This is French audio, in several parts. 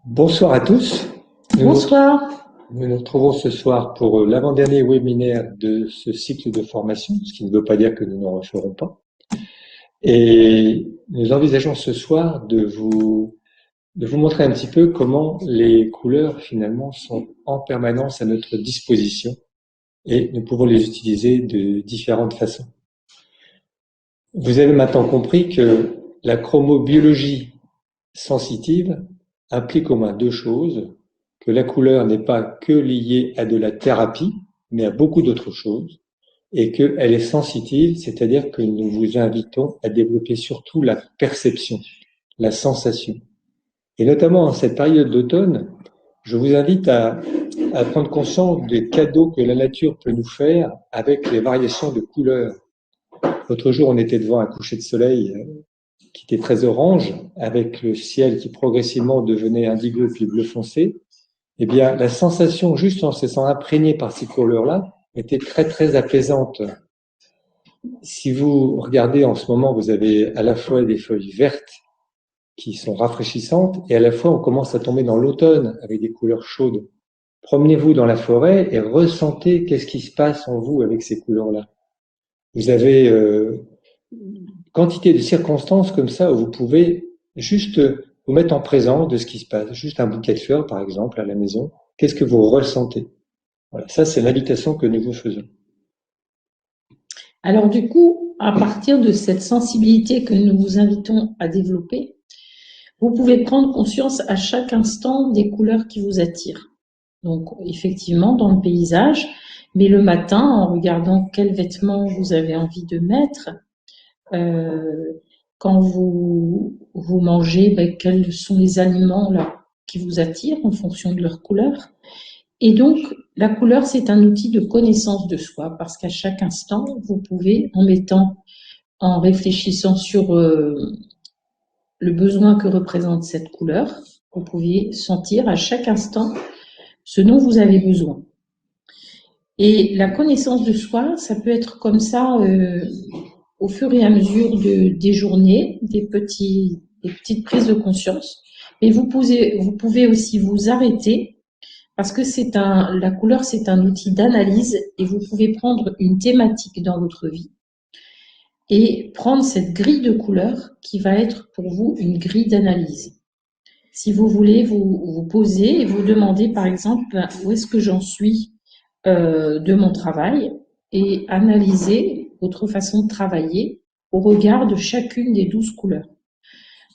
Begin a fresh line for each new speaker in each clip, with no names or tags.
Bonsoir à tous. Nous nous,
Bonsoir.
nous nous retrouvons ce soir pour l'avant-dernier webinaire de ce cycle de formation, ce qui ne veut pas dire que nous n'en referons pas. Et nous envisageons ce soir de vous montrer un petit peu comment les couleurs finalement sont en permanence à notre disposition et nous pouvons les utiliser de différentes façons. Vous avez maintenant compris que la chromobiologie sensitive implique au moins deux choses, que la couleur n'est pas que liée à de la thérapie, mais à beaucoup d'autres choses, et qu'elle est sensitive, c'est-à-dire que nous vous invitons à développer surtout la perception, la sensation. Et notamment en cette période d'automne, je vous invite à prendre conscience des cadeaux que la nature peut nous faire avec les variations de couleurs. L'autre jour, on était devant un coucher de soleil qui était très orange, avec le ciel qui progressivement devenait indigo puis bleu foncé. Eh bien, la sensation, juste en se sentant imprégné par ces couleurs-là, était très, très apaisante. Si vous regardez en ce moment, vous avez à la fois des feuilles vertes qui sont rafraîchissantes et à la fois on commence à tomber dans l'automne avec des couleurs chaudes. Promenez-vous dans la forêt et ressentez qu'est-ce qui se passe en vous avec ces couleurs-là. Vous avez quantité de circonstances comme ça où vous pouvez juste vous mettre en présence de ce qui se passe. Juste un bouquet de fleurs, par exemple, à la maison. Qu'est-ce que vous ressentez? Voilà, ça, c'est l'invitation que nous vous faisons.
Alors du coup, à partir de cette sensibilité que nous vous invitons à développer, vous pouvez prendre conscience à chaque instant des couleurs qui vous attirent. Donc effectivement, dans le paysage, mais le matin, en regardant quels vêtements vous avez envie de mettre, quand vous mangez, quels sont les aliments là qui vous attirent en fonction de leur couleur. Et donc, la couleur, c'est un outil de connaissance de soi, parce qu'à chaque instant, vous pouvez, en réfléchissant sur le besoin que représente cette couleur, vous pouvez sentir à chaque instant ce dont vous avez besoin. Et la connaissance de soi, ça peut être comme ça au fur et à mesure des journées, des petites prises de conscience. Mais vous pouvez aussi vous arrêter parce que la couleur, c'est un outil d'analyse et vous pouvez prendre une thématique dans votre vie et prendre cette grille de couleurs qui va être pour vous une grille d'analyse. Si vous voulez vous poser et vous demander, par exemple, où est-ce que j'en suis de mon travail et analyser votre façon de travailler au regard de chacune des 12 couleurs.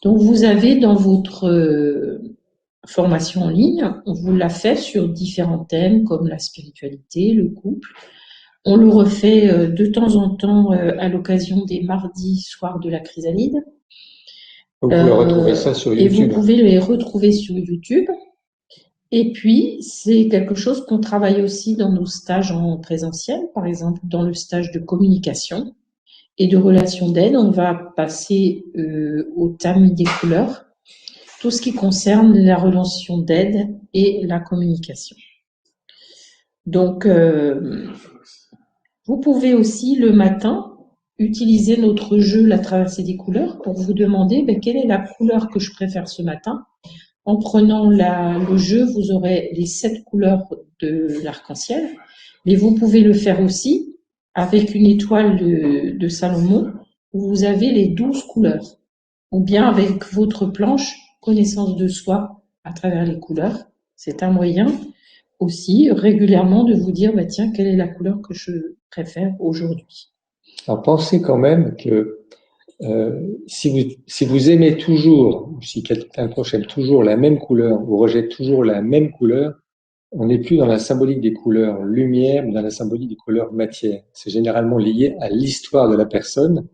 Donc, vous avez dans votre formation en ligne, on vous l'a fait sur différents thèmes comme la spiritualité, le couple. On le refait de temps en temps à l'occasion des mardis soirs de la chrysalide.
Vous pouvez retrouver ça sur
Et vous
YouTube.
pouvez les retrouver sur YouTube. Et puis, c'est quelque chose qu'on travaille aussi dans nos stages en présentiel, par exemple dans le stage de communication et de relations d'aide. On va passer au tamis des couleurs, tout ce qui concerne la relation d'aide et la communication. Donc, vous pouvez aussi le matin utiliser notre jeu La traversée des couleurs pour vous demander quelle est la couleur que je préfère ce matin. En prenant le jeu, vous aurez les 7 couleurs de l'arc-en-ciel, mais vous pouvez le faire aussi avec une étoile de Salomon où vous avez les 12 couleurs, ou bien avec votre planche connaissance de soi à travers les couleurs. C'est un moyen aussi régulièrement de vous dire tiens, quelle est la couleur que je préfère aujourd'hui.
Alors pensez quand même que si vous aimez toujours, ou si quelqu'un proche aime toujours la même couleur, ou rejette toujours la même couleur, on n'est plus dans la symbolique des couleurs lumière, mais dans la symbolique des couleurs matière. C'est généralement lié à l'histoire de la personne,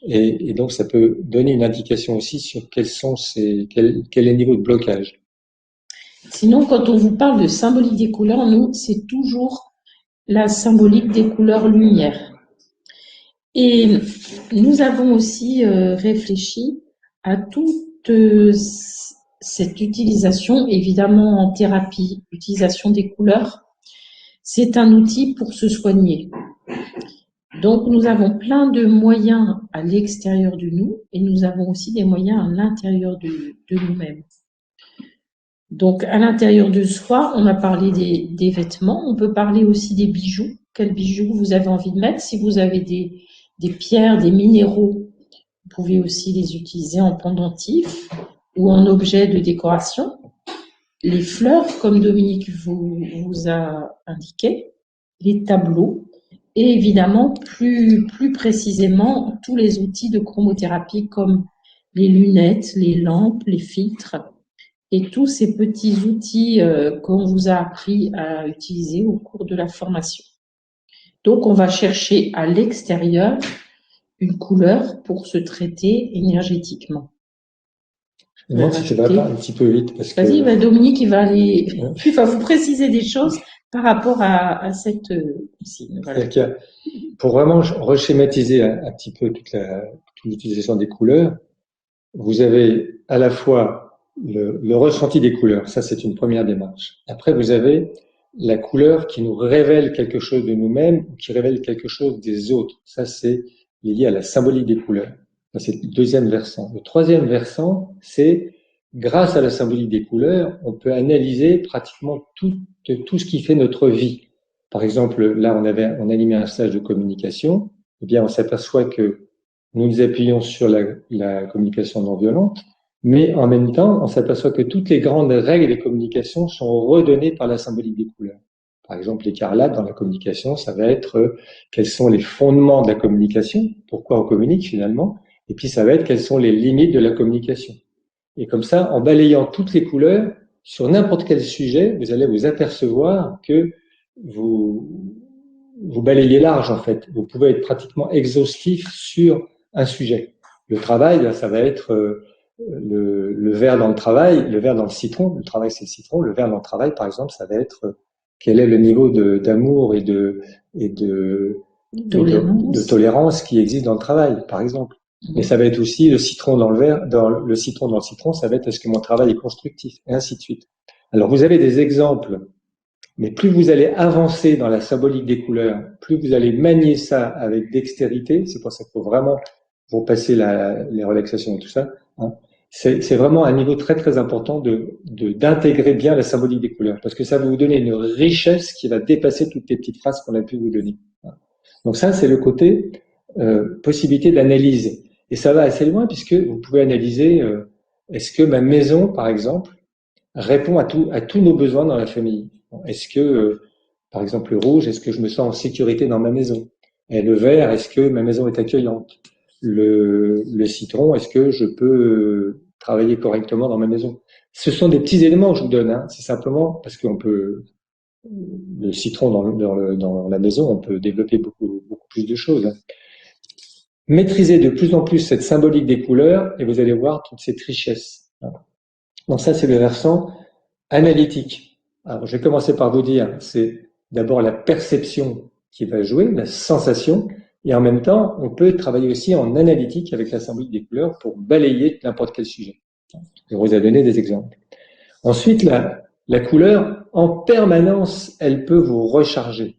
et donc ça peut donner une indication aussi sur quel est le niveau de blocage.
Sinon, quand on vous parle de symbolique des couleurs, nous, c'est toujours la symbolique des couleurs lumière. Et nous avons aussi réfléchi à toute cette utilisation, évidemment en thérapie, l'utilisation des couleurs. C'est un outil pour se soigner. Donc, nous avons plein de moyens à l'extérieur de nous et nous avons aussi des moyens à l'intérieur de nous-mêmes. Donc, à l'intérieur de soi, on a parlé des vêtements, on peut parler aussi des bijoux. Quels bijoux vous avez envie de mettre? Si vous avez des pierres, des minéraux, vous pouvez aussi les utiliser en pendentif ou en objet de décoration. Les fleurs, comme Dominique vous a indiqué, les tableaux, et évidemment, plus précisément, tous les outils de chromothérapie comme les lunettes, les lampes, les filtres, et tous ces petits outils qu'on vous a appris à utiliser au cours de la formation. Donc, on va chercher à l'extérieur une couleur pour se traiter énergétiquement.
Je me demande si ça va pas un petit peu vite parce que.
Vas-y, Dominique, il va vous préciser des choses par rapport à cette consigne. Voilà.
Pour vraiment reschématiser un petit peu toute l'utilisation des couleurs, vous avez à la fois le ressenti des couleurs, ça c'est une première démarche. Après, vous avez la couleur qui nous révèle quelque chose de nous-mêmes ou qui révèle quelque chose des autres. Ça, c'est lié à la symbolique des couleurs. Ça, c'est le deuxième versant. Le troisième versant, c'est grâce à la symbolique des couleurs, on peut analyser pratiquement tout ce qui fait notre vie. Par exemple, là, on animait un stage de communication. Eh bien, on s'aperçoit que nous nous appuyons sur la communication non violente, mais en même temps, on s'aperçoit que toutes les grandes règles des communications sont redonnées par la symbolique des couleurs. Par exemple, l'écarlate dans la communication, ça va être quels sont les fondements de la communication, pourquoi on communique finalement, et puis ça va être quelles sont les limites de la communication. Et comme ça, en balayant toutes les couleurs, sur n'importe quel sujet, vous allez vous apercevoir que vous balayez large en fait. Vous pouvez être pratiquement exhaustif sur un sujet. Le travail, là, ça va être le verre dans le travail, le verre dans le citron. Le travail, c'est le citron. Le verre dans le travail, par exemple, ça va être quel est le niveau d'amour et de tolérance qui existe dans le travail, par exemple. Mais ça va être aussi le citron dans le verre, le citron dans le citron, ça va être est-ce que mon travail est constructif, et ainsi de suite. Alors vous avez des exemples, mais plus vous allez avancer dans la symbolique des couleurs, plus vous allez manier ça avec dextérité. C'est pour ça qu'il faut vraiment, pour passer les relaxations et tout ça, hein, c'est vraiment un niveau très très important d'intégrer bien la symbolique des couleurs, parce que ça va vous donner une richesse qui va dépasser toutes les petites phrases qu'on a pu vous donner. Donc ça, c'est le côté possibilité d'analyse. Et ça va assez loin puisque vous pouvez analyser est-ce que ma maison, par exemple, répond à tous nos besoins dans la famille. Est-ce que, par exemple, le rouge, est-ce que je me sens en sécurité dans ma maison? Et le vert, est-ce que ma maison est accueillante? Le citron, est-ce que je peux travailler correctement dans ma maison? Ce sont des petits éléments que je vous donne. Hein. C'est simplement parce qu'on peut le citron dans la maison, on peut développer beaucoup plus de choses. Hein. Maîtrisez de plus en plus cette symbolique des couleurs et vous allez voir toute cette richesse. Donc ça, c'est le versant analytique. Alors, je vais commencer par vous dire, c'est d'abord la perception qui va jouer, la sensation, et en même temps, on peut travailler aussi en analytique avec la symbolique des couleurs pour balayer n'importe quel sujet. Je vous ai donné des exemples. Ensuite, la couleur, en permanence, elle peut vous recharger.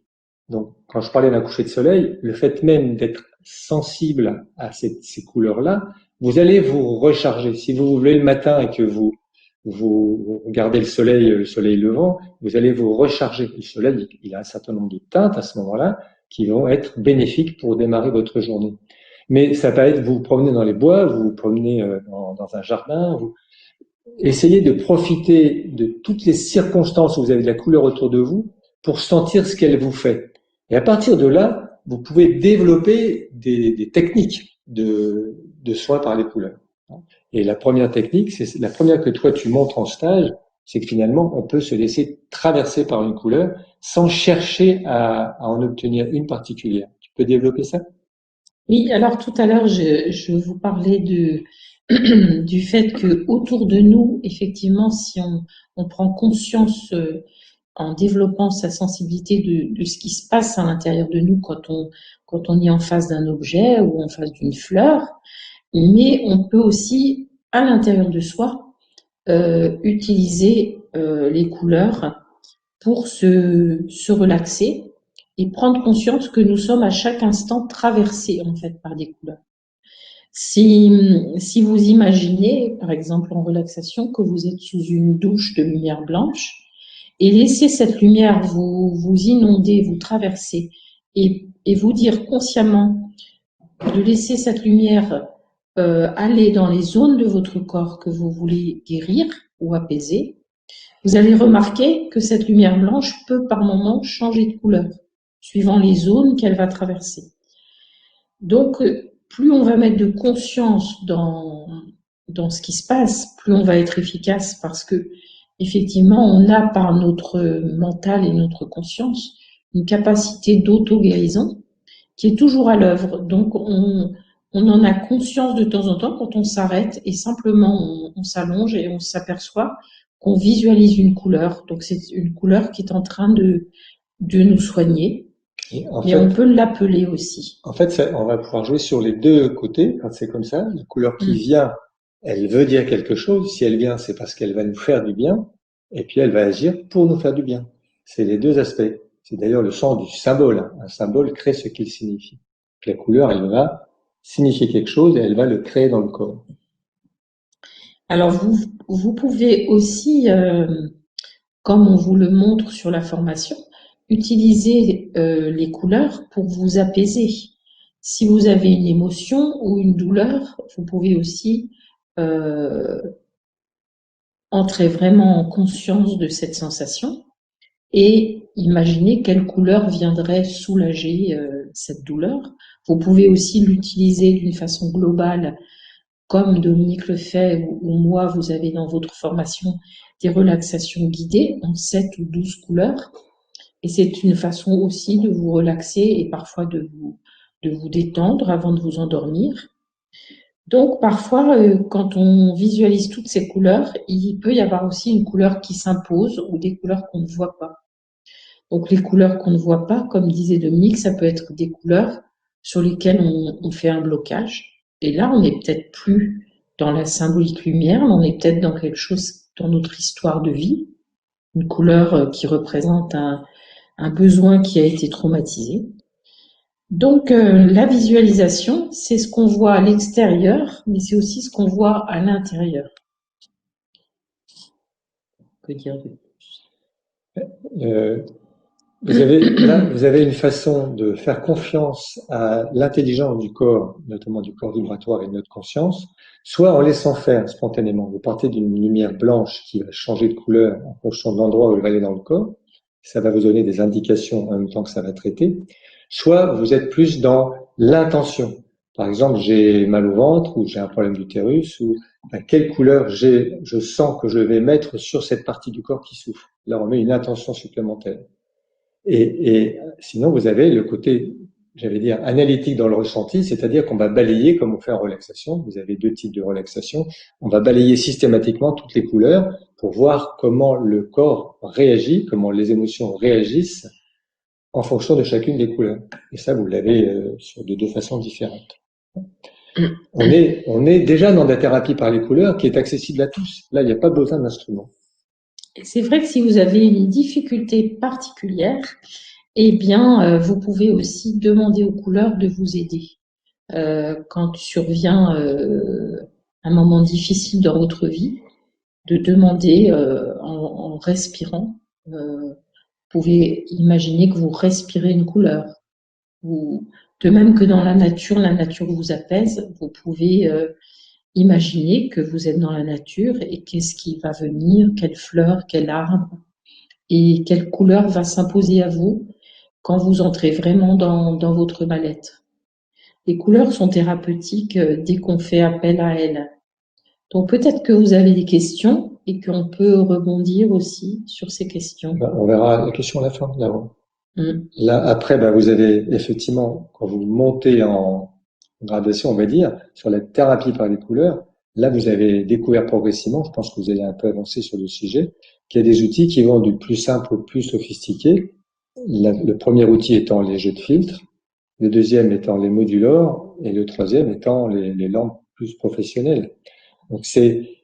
Donc, quand je parlais d'un coucher de soleil, le fait même d'être sensible à ces couleurs-là, vous allez vous recharger. Si vous vous levez le matin et que vous regardez le soleil levant, vous allez vous recharger. Le soleil, il a un certain nombre de teintes à ce moment-là qui vont être bénéfiques pour démarrer votre journée. Mais ça peut être, vous vous promenez dans les bois, vous vous promenez dans un jardin, essayez de profiter de toutes les circonstances où vous avez de la couleur autour de vous pour sentir ce qu'elle vous fait. Et à partir de là, vous pouvez développer des techniques de soin par les couleurs. Et la première technique, c'est la première que toi tu montres en stage, c'est que finalement on peut se laisser traverser par une couleur sans chercher à en obtenir une particulière. Tu peux développer ça?
Oui, alors tout à l'heure, je vous parlais du fait que autour de nous, effectivement, si on prend conscience en développant sa sensibilité de ce qui se passe à l'intérieur de nous quand on est en face d'un objet ou en face d'une fleur, mais on peut aussi, à l'intérieur de soi, utiliser les couleurs pour se relaxer et prendre conscience que nous sommes à chaque instant traversés en fait par des couleurs. Si vous imaginez, par exemple en relaxation, que vous êtes sous une douche de lumière blanche et laissez cette lumière vous inonder, vous traverser et vous dire consciemment de laisser cette lumière aller dans les zones de votre corps que vous voulez guérir ou apaiser, vous allez remarquer que cette lumière blanche peut par moments changer de couleur, suivant les zones qu'elle va traverser. Donc, plus on va mettre de conscience dans ce qui se passe, plus on va être efficace parce que, effectivement, on a par notre mental et notre conscience une capacité d'auto-guérison qui est toujours à l'œuvre. Donc, on en a conscience de temps en temps quand on s'arrête et simplement on s'allonge et on s'aperçoit qu'on visualise une couleur. Donc, c'est une couleur qui est en train de nous soigner. Mais on peut l'appeler aussi.
En fait, on va pouvoir jouer sur les deux côtés quand c'est comme ça. La couleur qui vient, elle veut dire quelque chose. Si elle vient, c'est parce qu'elle va nous faire du bien. Et puis, elle va agir pour nous faire du bien. C'est les deux aspects. C'est d'ailleurs le sens du symbole. Un symbole crée ce qu'il signifie. La couleur, elle va signifier quelque chose et elle va le créer dans le corps.
Alors, vous pouvez aussi, comme on vous le montre sur la formation, utiliser les couleurs pour vous apaiser. Si vous avez une émotion ou une douleur, vous pouvez aussi entrer vraiment en conscience de cette sensation et imaginer quelle couleur viendrait soulager cette douleur. Vous pouvez aussi l'utiliser d'une façon globale, comme Dominique le fait ou moi, vous avez dans votre formation des relaxations guidées en 7 ou 12 couleurs. Et c'est une façon aussi de vous relaxer et parfois de vous détendre avant de vous endormir. Donc parfois, quand on visualise toutes ces couleurs, il peut y avoir aussi une couleur qui s'impose ou des couleurs qu'on ne voit pas. Donc les couleurs qu'on ne voit pas, comme disait Dominique, ça peut être des couleurs sur lesquelles on fait un blocage. Et là, on n'est peut-être plus dans la symbolique lumière, on est peut-être dans quelque chose dans notre histoire de vie, une couleur qui représente un besoin qui a été traumatisé. Donc la visualisation, c'est ce qu'on voit à l'extérieur, mais c'est aussi ce qu'on voit à l'intérieur. Que dire de plus?
Vous avez une façon de faire confiance à l'intelligence du corps, notamment du corps vibratoire et de notre conscience, soit en laissant faire spontanément. Vous partez d'une lumière blanche qui va changer de couleur en fonction de l'endroit où elle va aller dans le corps. Ça va vous donner des indications en même temps que ça va traiter. Soit vous êtes plus dans l'intention. Par exemple, j'ai mal au ventre ou j'ai un problème d'utérus ou quelle couleur je sens que je vais mettre sur cette partie du corps qui souffre. Là, on met une intention supplémentaire. Et sinon, vous avez le côté, j'allais dire, analytique dans le ressenti, c'est-à-dire qu'on va balayer, comme on fait en relaxation, vous avez deux types de relaxation, on va balayer systématiquement toutes les couleurs pour voir comment le corps réagit, comment les émotions réagissent en fonction de chacune des couleurs. Et ça, vous l'avez sur de deux façons différentes. On est déjà dans la thérapie par les couleurs qui est accessible à tous. Là, il n'y a pas besoin d'instruments.
C'est vrai que si vous avez une difficulté particulière, eh bien, vous pouvez aussi demander aux couleurs de vous aider. Quand survient un moment difficile dans votre vie, de demander en respirant. Vous pouvez imaginer que vous respirez une couleur. De même que dans la nature vous apaise, vous pouvez imaginez que vous êtes dans la nature et qu'est-ce qui va venir, quelle fleur, quel arbre et quelle couleur va s'imposer à vous quand vous entrez vraiment dans votre mal-être. Les couleurs sont thérapeutiques dès qu'on fait appel à elles. Donc peut-être que vous avez des questions et qu'on peut rebondir aussi sur ces questions.
On verra la question à la fin, là-haut. Là, après, vous avez effectivement, quand vous montez en gradation, on va dire, sur la thérapie par les couleurs, là, vous avez découvert progressivement, je pense que vous allez un peu avancer sur le sujet, qu'il y a des outils qui vont du plus simple au plus sophistiqué. Le premier outil étant les jeux de filtres, le deuxième étant les modulors, et le troisième étant les lampes plus professionnelles. Donc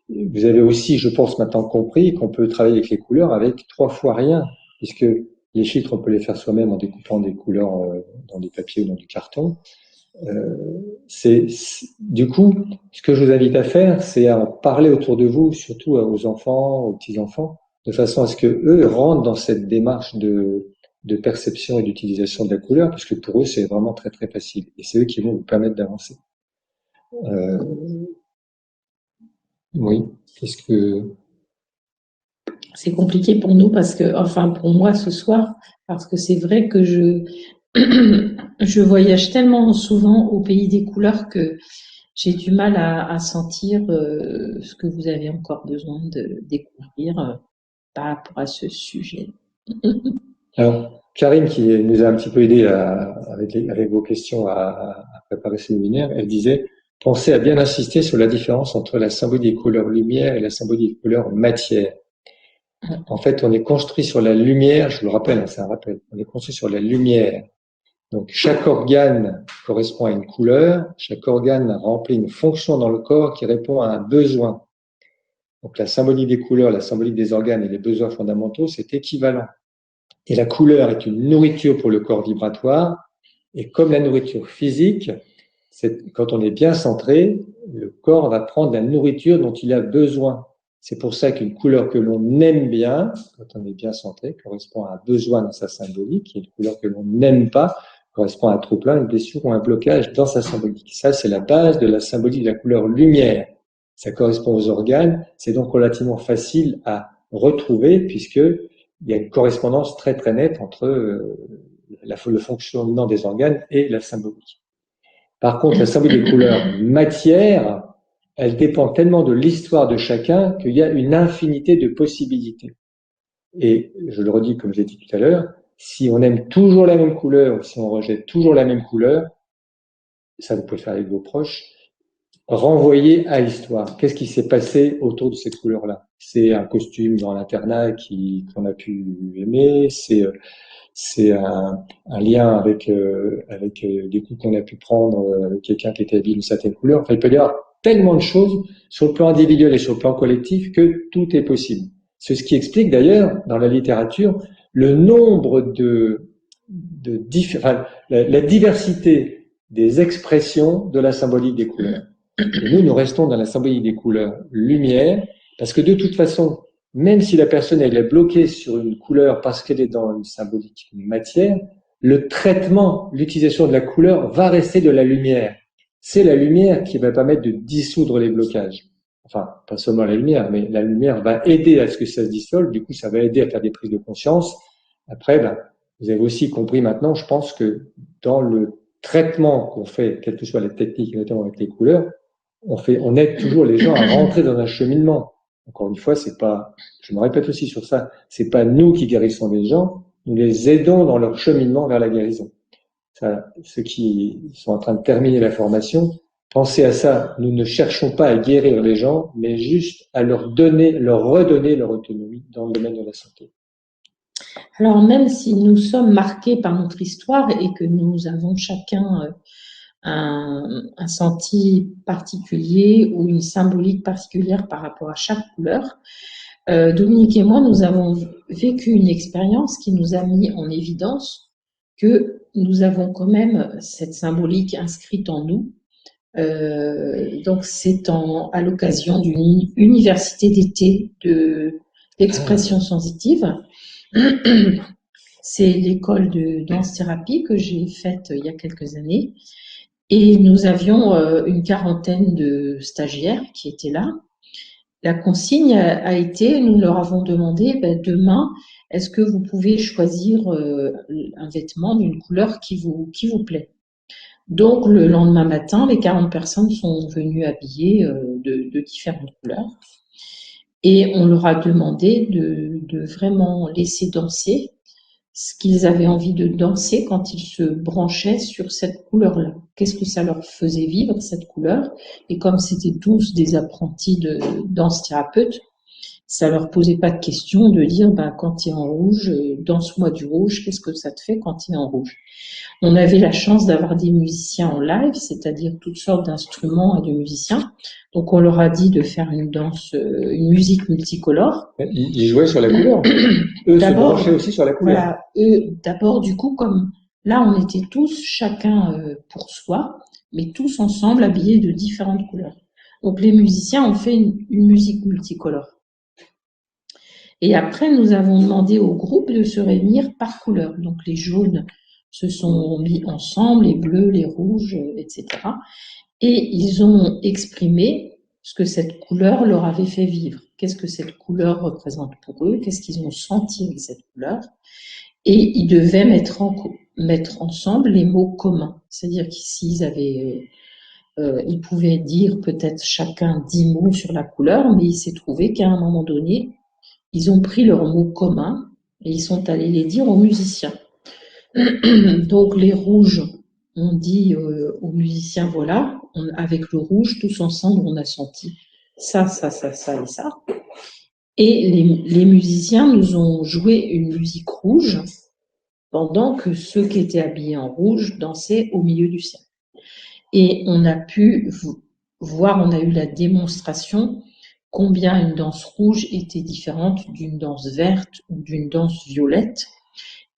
vous avez aussi, je pense, maintenant compris qu'on peut travailler avec les couleurs avec 3 fois rien, puisque les filtres, on peut les faire soi-même en découpant des couleurs dans des papiers ou dans du carton. Du coup, ce que je vous invite à faire, c'est à en parler autour de vous, surtout aux enfants, aux petits-enfants, de façon à ce que eux rentrent dans cette démarche de perception et d'utilisation de la couleur, parce que pour eux, c'est vraiment très très facile. Et c'est eux qui vont vous permettre d'avancer. Oui, qu'est-ce que...
C'est compliqué pour nous parce que, enfin pour moi ce soir, parce que c'est vrai que je voyage tellement souvent au pays des couleurs que j'ai du mal à sentir ce que vous avez encore besoin de découvrir par rapport à ce sujet.
Alors, Karine, qui nous a un petit peu aidé avec vos questions à préparer ce webinaire, elle disait, pensez à bien insister sur la différence entre la symbolique des couleurs lumière et la symbolique des couleurs matière. En fait, on est construit sur la lumière, je vous le rappelle, hein, c'est un rappel, on est construit sur la lumière. Donc, chaque organe correspond à une couleur, chaque organe remplit une fonction dans le corps qui répond à un besoin. Donc, la symbolique des couleurs, la symbolique des organes et les besoins fondamentaux, c'est équivalent. Et la couleur est une nourriture pour le corps vibratoire. Et comme la nourriture physique, quand on est bien centré, le corps va prendre la nourriture dont il a besoin. C'est pour ça qu'une couleur que l'on aime bien, quand on est bien centré, correspond à un besoin dans sa symbolique, et une couleur que l'on n'aime pas correspond à un trop-plein, une blessure ou un blocage dans sa symbolique. Ça, c'est la base de la symbolique de la couleur lumière. Ça correspond aux organes. C'est donc relativement facile à retrouver puisque il y a une correspondance très très nette entre le fonctionnement des organes et la symbolique. Par contre, la symbolique des couleurs matière, elle dépend tellement de l'histoire de chacun qu'il y a une infinité de possibilités. Et je le redis comme j'ai dit tout à l'heure, si on aime toujours la même couleur, ou si on rejette toujours la même couleur, ça vous pouvez le faire avec vos proches, renvoyer à l'histoire. Qu'est-ce qui s'est passé autour de cette couleur-là? C'est un costume dans l'internat qu'on a pu aimer, c'est un lien avec des coups qu'on a pu prendre avec quelqu'un qui était habillé d'une certaine couleur. Enfin, il peut y avoir tellement de choses sur le plan individuel et sur le plan collectif que tout est possible. C'est ce qui explique d'ailleurs dans la littérature le nombre enfin, la diversité des expressions de la symbolique des couleurs. Et nous restons dans la symbolique des couleurs lumière, parce que de toute façon, même si la personne elle est bloquée sur une couleur parce qu'elle est dans une symbolique, une matière, le traitement, l'utilisation de la couleur va rester de la lumière. C'est la lumière qui va permettre de dissoudre les blocages. Enfin, pas seulement la lumière, mais la lumière va aider à ce que ça se dissolve. Du coup, ça va aider à faire des prises de conscience. Après, vous avez aussi compris maintenant, je pense que dans le traitement qu'on fait, quelle que soit la technique, notamment avec les couleurs, on aide toujours les gens à rentrer dans un cheminement. Encore une fois, je me répète aussi sur ça, c'est pas nous qui guérissons les gens, nous les aidons dans leur cheminement vers la guérison. Ceux qui sont en train de terminer la formation, pensez à ça. Nous ne cherchons pas à guérir les gens, mais juste à leur redonner leur autonomie dans le domaine de la santé.
Alors même si nous sommes marqués par notre histoire et que nous avons chacun un senti particulier ou une symbolique particulière par rapport à chaque couleur, Dominique et moi, nous avons vécu une expérience qui nous a mis en évidence que nous avons quand même cette symbolique inscrite en nous. Donc c'est à l'occasion d'une université d'été d'expression sensitive. C'est l'école de danse-thérapie que j'ai faite il y a quelques années. Et nous avions une quarantaine de stagiaires qui étaient là. La consigne a été, nous leur avons demandé, demain, est-ce que vous pouvez choisir un vêtement d'une couleur qui vous plaît? Donc, le lendemain matin, les 40 personnes sont venues habillées de différentes couleurs. Et on leur a demandé de vraiment laisser danser ce qu'ils avaient envie de danser quand ils se branchaient sur cette couleur-là. Qu'est-ce que ça leur faisait vivre, cette couleur? Et comme c'était tous des apprentis de danse-thérapeutes, ça leur posait pas de question de dire, quand tu es en rouge, danse-moi du rouge, qu'est-ce que ça te fait quand tu es en rouge? On avait la chance d'avoir des musiciens en live, c'est-à-dire toutes sortes d'instruments et de musiciens. Donc, on leur a dit de faire une musique multicolore.
Ils jouaient sur la couleur. Eux se branchaient aussi sur la couleur.
Voilà, eux, d'abord, du coup, comme là, on était tous chacun pour soi, mais tous ensemble habillés de différentes couleurs. Donc les musiciens ont fait une musique multicolore. Et après, nous avons demandé au groupe de se réunir par couleur. Donc les jaunes se sont mis ensemble, les bleus, les rouges, etc. Et ils ont exprimé ce que cette couleur leur avait fait vivre. Qu'est-ce que cette couleur représente pour eux? Qu'est-ce qu'ils ont senti avec cette couleur? Et ils devaient mettre ensemble les mots communs. C'est-à-dire qu'ici, ils pouvaient dire peut-être chacun 10 mots sur la couleur, mais il s'est trouvé qu'à un moment donné, ils ont pris leurs mots communs et ils sont allés les dire aux musiciens. Donc les rouges ont dit aux musiciens, voilà, avec le rouge, tous ensemble, on a senti ça, ça, ça, ça et ça. Et les musiciens nous ont joué une musique rouge pendant que ceux qui étaient habillés en rouge dansaient au milieu du cercle. Et on a pu voir, on a eu la démonstration combien une danse rouge était différente d'une danse verte ou d'une danse violette.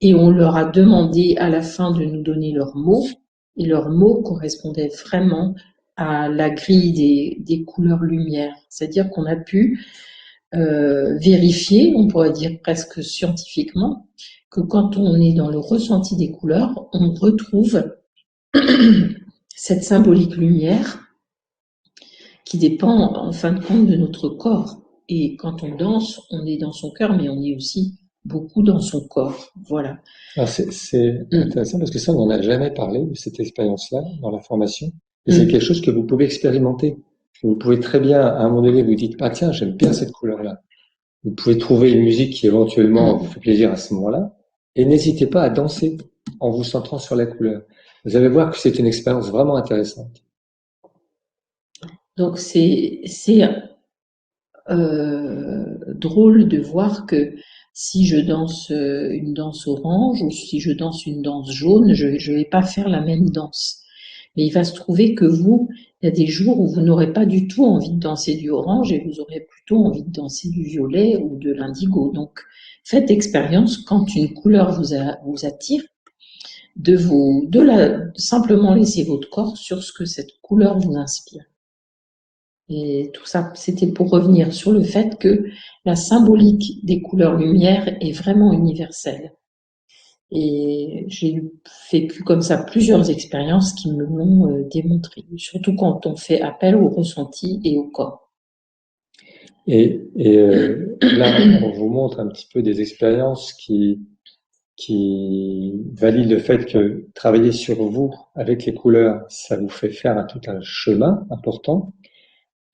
Et on leur a demandé à la fin de nous donner leurs mots, et leurs mots correspondaient vraiment à la grille des couleurs lumière. C'est-à-dire qu'on a pu vérifier, on pourrait dire presque scientifiquement, que quand on est dans le ressenti des couleurs, on retrouve cette symbolique lumière qui dépend en fin de compte de notre corps. Et quand on danse, on est dans son cœur, mais on est aussi beaucoup dans son corps. Voilà.
Alors c'est intéressant parce que ça, on n'en a jamais parlé de cette expérience-là dans la formation. Et c'est quelque chose que vous pouvez expérimenter. Vous pouvez très bien, à un moment donné, vous dites, ah tiens, j'aime bien cette couleur-là. Vous pouvez trouver une musique qui éventuellement vous fait plaisir à ce moment-là. Et n'hésitez pas à danser en vous centrant sur la couleur. Vous allez voir que c'est une expérience vraiment intéressante.
Donc c'est drôle de voir que si je danse une danse orange ou si je danse une danse jaune, je vais pas faire la même danse. Mais il va se trouver que vous, il y a des jours où vous n'aurez pas du tout envie de danser du orange et vous aurez plutôt envie de danser du violet ou de l'indigo. Donc, faites expérience quand une couleur vous attire, simplement laisser votre corps sur ce que cette couleur vous inspire. Et tout ça, c'était pour revenir sur le fait que la symbolique des couleurs lumière est vraiment universelle. Et j'ai vécu comme ça plusieurs expériences qui me l'ont démontré, surtout quand on fait appel au ressenti et au corps.
Et là, on vous montre un petit peu des expériences qui valident le fait que travailler sur vous avec les couleurs, ça vous fait faire tout un chemin important.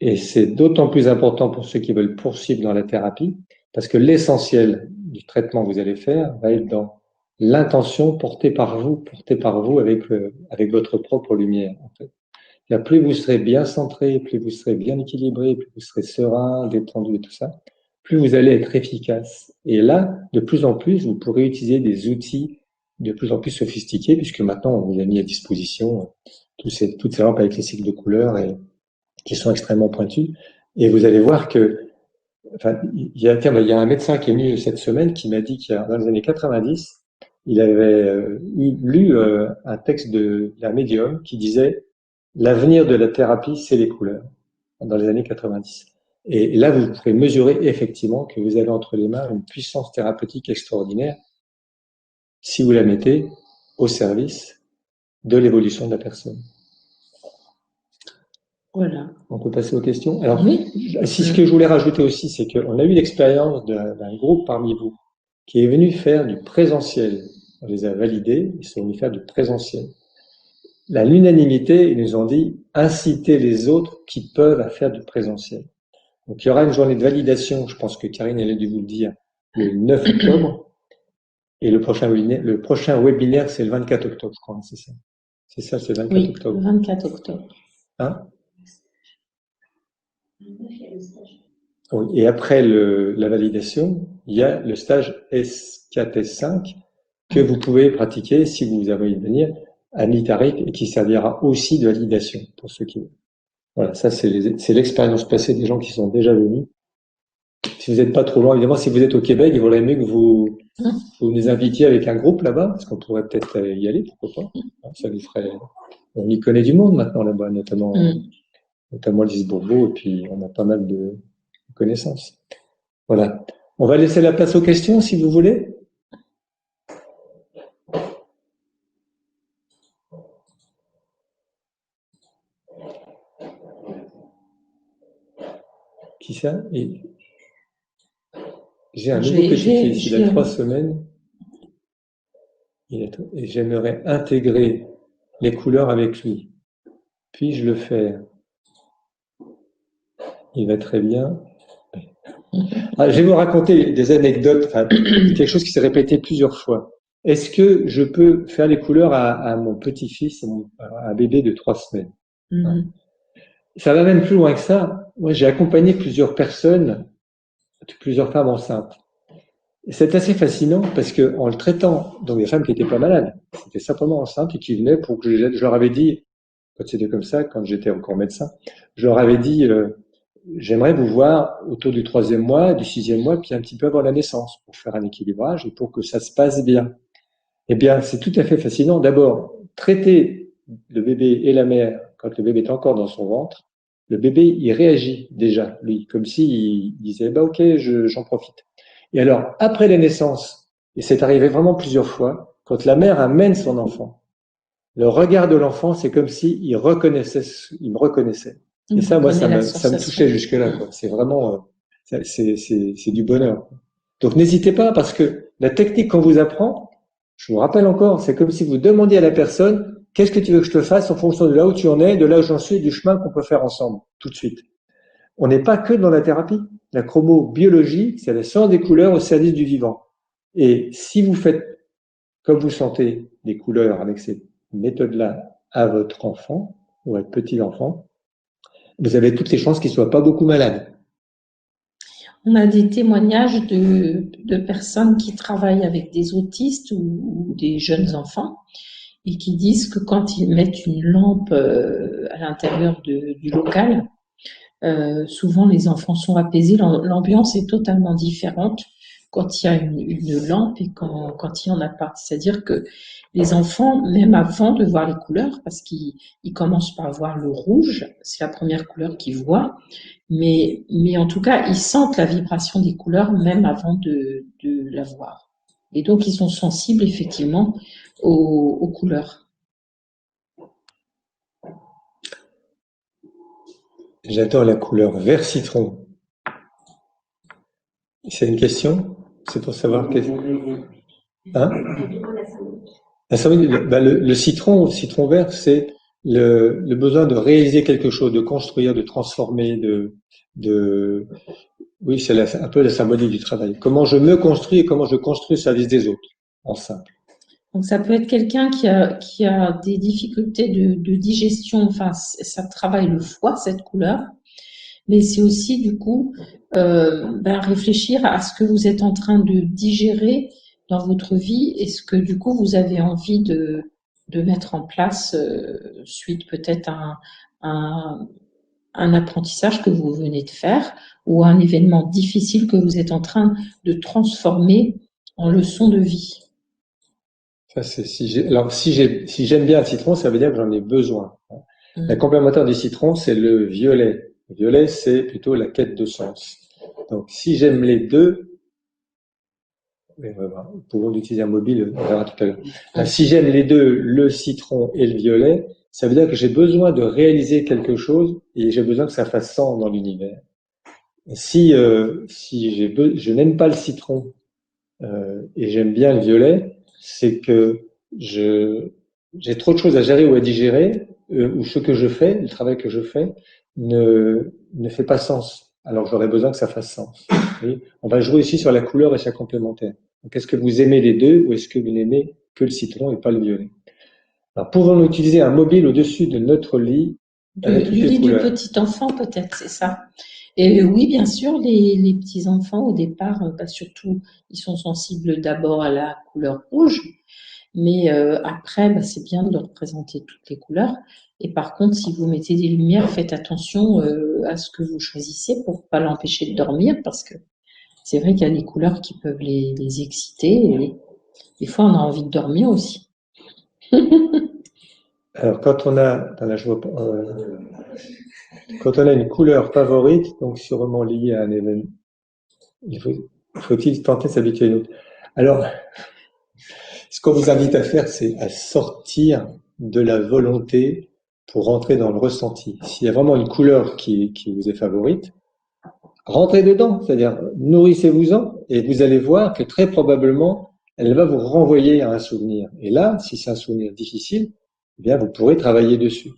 Et c'est d'autant plus important pour ceux qui veulent poursuivre dans la thérapie, parce que l'essentiel du traitement que vous allez faire va être dans l'intention portée par vous avec votre propre lumière, en fait. Et plus vous serez bien centré, plus vous serez bien équilibré, plus vous serez serein, détendu et tout ça, plus vous allez être efficace. Et là, de plus en plus, vous pourrez utiliser des outils de plus en plus sophistiqués, puisque maintenant, on vous a mis à disposition toutes ces lampes avec les cycles de couleurs et qui sont extrêmement pointus. Et vous allez voir que, enfin, il y a un médecin qui est venu cette semaine qui m'a dit qu'il y a, dans les années 90, il avait lu un texte d'un médium qui disait l'avenir de la thérapie, c'est les couleurs, dans les années 90. Et là, vous pourrez mesurer effectivement que vous avez entre les mains une puissance thérapeutique extraordinaire si vous la mettez au service de l'évolution de la personne.
Voilà.
On peut passer aux questions. Alors,
oui.
Si ce que je voulais rajouter aussi, c'est qu'on a eu l'expérience d'un groupe parmi vous qui est venu faire du présentiel. On les a validés, ils sont venus faire du présentiel. L'unanimité, ils nous ont dit, incitez les autres qui peuvent à faire du présentiel. Donc, il y aura une journée de validation, je pense que Karine, elle a dû vous le dire, le 9 octobre. Et le prochain webinaire, c'est le 24 octobre, je crois, c'est ça. C'est ça, c'est le 24 octobre.
Oui, le 24 octobre.
Hein? Oui, et après la validation, il y a le stage S4, S5 que vous pouvez pratiquer si vous avez envie de venir à mi-tarif et qui servira aussi de validation pour ceux qui veulent. Voilà, ça c'est l'expérience passée des gens qui sont déjà venus. Si vous n'êtes pas trop loin, évidemment, si vous êtes au Québec, il vaudrait mieux que vous nous invitiez avec un groupe là-bas, parce qu'on pourrait peut-être y aller, pourquoi pas. Ça nous ferait on y connaît du monde maintenant là-bas, notamment l'Is Bourbeau, et puis on a pas mal de connaissances. Voilà. On va laisser la place aux questions, si vous voulez. Qui ça? J'ai un nouveau petit-fils, il a 3 semaines. Et j'aimerais intégrer les couleurs avec lui. Puis-je le faire? Il va très bien. Je vais vous raconter des anecdotes, quelque chose qui s'est répété plusieurs fois. Est-ce que je peux faire les couleurs à mon petit-fils, à un bébé de 3 semaines? Ça va même plus loin que ça. Moi, j'ai accompagné plusieurs personnes, plusieurs femmes enceintes. C'est assez fascinant parce que en le traitant, donc des femmes qui étaient pas malades, c'était simplement enceintes et qui venaient pour que je leur avais dit, quand c'était comme ça, quand j'étais encore médecin, je leur avais dit, j'aimerais vous voir autour du 3e mois, du 6e mois, puis un petit peu avant la naissance, pour faire un équilibrage et pour que ça se passe bien. Eh bien, c'est tout à fait fascinant. D'abord, traiter le bébé et la mère quand le bébé est encore dans son ventre, le bébé, il réagit déjà, lui, comme s'il disait, bah ok, j'en profite. Et alors, après la naissance, et c'est arrivé vraiment plusieurs fois, quand la mère amène son enfant, le regard de l'enfant, c'est comme s'il il me reconnaissait. Et ça, moi, ça me touchait jusque-là, quoi. C'est vraiment, c'est du bonheur. Donc, n'hésitez pas, parce que la technique qu'on vous apprend, je vous rappelle encore, c'est comme si vous demandiez à la personne, qu'est-ce que tu veux que je te fasse en fonction de là où tu en es, de là où j'en suis, du chemin qu'on peut faire ensemble, tout de suite. On n'est pas que dans la thérapie. La chromobiologie, c'est la science des couleurs au service du vivant. Et si vous faites, comme vous sentez, des couleurs avec ces méthodes-là à votre enfant ou à votre petit-enfant, vous avez toutes les chances qu'il ne soit pas beaucoup malade.
On a des témoignages de personnes qui travaillent avec des autistes ou des jeunes enfants et qui disent que quand ils mettent une lampe à l'intérieur du local, souvent les enfants sont apaisés, l'ambiance est totalement différente quand il y a une lampe et quand il n'y en a pas. C'est-à-dire que les enfants, même avant de voir les couleurs, parce qu'ils commencent par voir le rouge, c'est la première couleur qu'ils voient, mais en tout cas, ils sentent la vibration des couleurs même avant de la voir. Et donc, ils sont sensibles effectivement aux couleurs.
J'adore la couleur vert citron. C'est une question? C'est pour savoir qu'est-ce... Hein? Le citron vert, c'est le besoin de réaliser quelque chose, de construire, de transformer, oui, c'est un peu la symbolique du travail. Comment je me construis et comment je construis au service des autres, en simple.
Donc ça peut être quelqu'un qui a des difficultés de digestion, enfin ça travaille le foie, cette couleur, mais c'est aussi du coup réfléchir à ce que vous êtes en train de digérer dans votre vie et ce que du coup vous avez envie de mettre en place suite peut-être à un apprentissage que vous venez de faire ou un événement difficile que vous êtes en train de transformer en leçon de vie.
Ça, si j'aime bien le citron, ça veut dire que j'en ai besoin. La complémentaire du citron, c'est le violet. Le violet, c'est plutôt la quête de sens. Donc, si j'aime les deux, nous pouvons utiliser un mobile, on verra tout à l'heure. Si j'aime les deux, le citron et le violet, ça veut dire que j'ai besoin de réaliser quelque chose et j'ai besoin que ça fasse sens dans l'univers. Si je n'aime pas le citron et j'aime bien le violet, c'est que j'ai trop de choses à gérer ou à digérer, ou ce que je fais, le travail que je fais, ne fait pas sens. Alors j'aurais besoin que ça fasse sens. On va jouer ici sur la couleur et sa complémentaire. Donc est-ce que vous aimez les deux ou est-ce que vous n'aimez que le citron et pas le violet? Alors pouvons-nous utiliser un mobile au-dessus de notre lit avec toutes les
lit
couleurs?
du petit enfant peut-être, c'est ça. Et oui, bien sûr, les petits enfants au départ, surtout, ils sont sensibles d'abord à la couleur rouge, mais après, c'est bien de leur présenter toutes les couleurs. Et par contre, si vous mettez des lumières, faites attention à ce que vous choisissez pour pas l'empêcher de dormir, parce que c'est vrai qu'il y a des couleurs qui peuvent les exciter. Et des fois, on a envie de dormir aussi.
Alors, quand on a une couleur favorite, donc sûrement liée à un événement, faut-il tenter de s'habituer à une autre? Alors, ce qu'on vous invite à faire, c'est à sortir de la volonté pour rentrer dans le ressenti. S'il y a vraiment une couleur qui vous est favorite, rentrez dedans, c'est-à-dire nourrissez-vous-en et vous allez voir que très probablement, elle va vous renvoyer à un souvenir. Et là, si c'est un souvenir difficile, eh bien, vous pourrez travailler dessus.